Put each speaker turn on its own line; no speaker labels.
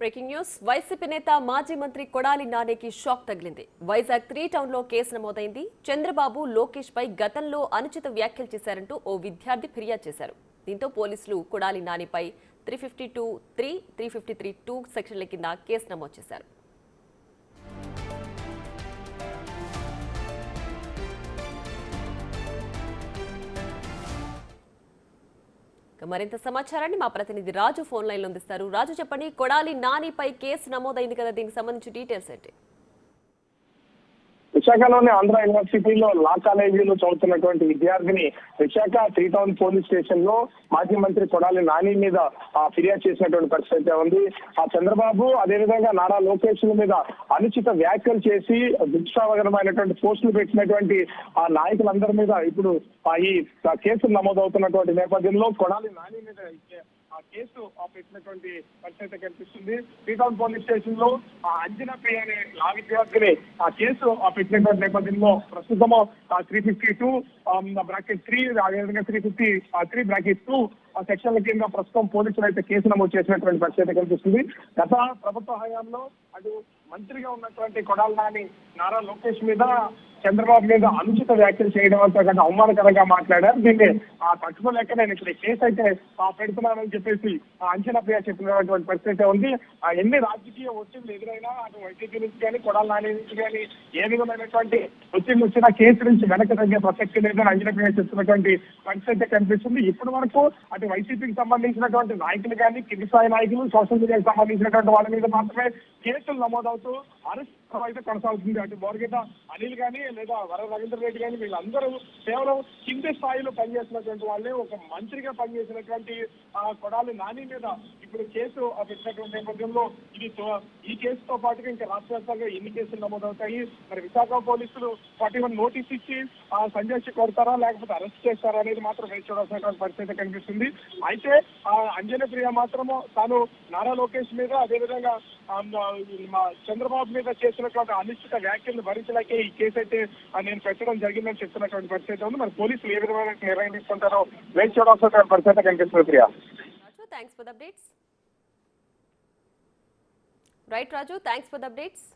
Breaking news YCP నేత మాజీ మంత్రి కొడాలి నానికి షాక్ తగిలింది. వైజాగ్ 3 టౌన్ లో కేసు నమోదైంది. చంద్రబాబు లోకేష్ పై గతంలో అనుచిత వ్యాఖ్యలు చేశారంటూ ఓ విద్యార్థి ఫిర్యాదు చేశారు. దీంతో పోలీసులు కొడాలి నానిపై 352(3), 353(2) సెక్షన్ల కింద కేసు నమోదు చేశారు. మరింత సమాచారాన్ని మా ప్రతినిధి రాజు ఫోన్ లైన్ లో అందిస్తారు. రాజు, చెప్పండి, కొడాలి నానిపై కేసు నమోదైంది కదా, దీనికి సంబంధించి డీటెయిల్స్ ఏంటి?
విశాఖలోని ఆంధ్ర యూనివర్సిటీలో లా కాలేజీలో చదువుతున్నటువంటి విద్యార్థిని విశాఖ 3 టౌన్ పోలీస్ స్టేషన్ లో మాజీ మంత్రి కొడాలి నాని మీద ఫిర్యాదు చేసినటువంటి పరిస్థితి ఉంది. చంద్రబాబు అదేవిధంగా నారా లోకేష్ మీద అనుచిత వ్యాఖ్యలు చేసి దుష్ప్రవగరమైనటువంటి పోస్టులు పెట్టినటువంటి ఆ నాయకులందరి మీద ఇప్పుడు ఈ కేసులు నమోదవుతున్నటువంటి నేపథ్యంలో కొడాలి నాని మీద కేసు పెట్టినటువంటి పరిస్థితి కనిపిస్తుంది. 3 టౌన్ పోలీస్ స్టేషన్ లో అంజనా ప్రియ అనే లా విద్యార్థిని కేసు పెట్టినటువంటి నేపథ్యంలో ప్రస్తుతము 352(3) అదేవిధంగా 353(2) సెక్షన్ల కింద ప్రస్తుతం పోలీసులు అయితే కేసు నమోదు చేసినటువంటి పరిస్థితి కనిపిస్తుంది. గత ప్రభుత్వ హయాంలో అటు మంత్రిగా ఉన్నటువంటి కొడాలి నాని నారా లోకేష్ మీద, చంద్రబాబు మీద అనుచిత వ్యాఖ్యలు చేయడం అంతా కంటే అవమానకరంగా మాట్లాడారు. దీన్ని తట్టుకోలేక నేను ఇక్కడ కేసు అయితే పెడుతున్నానని చెప్పేసి అంచనా ప్రియ చెప్పినటువంటి పరిస్థితి ఉంది. ఎన్ని రాజకీయ ఒత్తిళ్లు ఎదురైనా అటు వైసీపీ నుంచి కానీ కొడాలి నాని నుంచి కానీ ఏ విధమైనటువంటి ఒత్తిళ్లు వచ్చినా కేసు నుంచి వెనక్కి తగ్గే ప్రసక్తి లేదని అంచనా ప్రియ చెప్తున్నటువంటి పరిస్థితి కనిపిస్తుంది. ఇప్పటి వరకు అటు వైసీపీకి సంబంధించినటువంటి నాయకులు కానీ, కింది స్థాయి నాయకులు, సోషల్ మీడియాకి సంబంధించినటువంటి వాళ్ళ మీద మాత్రమే కేసులు నమోదవుతూ అరెస్ట్ అయితే కొనసాగుతుంది. అటు బోర్గేట అనిల్ కానీ లేదా వర రవీంద్ర రెడ్డి కానీ వీళ్ళందరూ కేవలం కింది స్థాయిలో పనిచేస్తున్నటువంటి వాళ్ళే. ఒక మంత్రిగా పనిచేసినటువంటి కొడాలి నాని మీద ఇప్పుడు కేసు పెట్టినటువంటి నేపథ్యంలో ఈ కేసుతో పాటుగా ఇంకా రాష్ట్ర వ్యాప్తంగా ఎన్ని కేసులు నమోదవుతాయి, మరి విశాఖ పోలీసులు 41 నోటీస్ ఇచ్చి సంజయ్ కొడతారా లేకపోతే అరెస్ట్ చేస్తారా అనేది మాత్రం వేచి చూడాల్సినటువంటి పరిస్థితి కనిపిస్తుంది. అయితే అంజనా ప్రియ మాత్రము తాను నారా లోకేష్ మీద అదేవిధంగా చంద్రబాబు మీద చేసినటువంటి అనిశ్చిత వ్యాఖ్యలను భరించలేకే ఈ కేసు అయితే నేను పెట్టడం జరిగిందని చెప్తున్నటువంటి పరిస్థితి ఉంది. మరి పోలీసులు ఏ విధమైన నిర్ణయం తీసుకుంటారో వేచి చూడాల్సిన పరిస్థితి కనిపిస్తుంది. Priya,
thanks for the updates. Right Raju, thanks for the updates.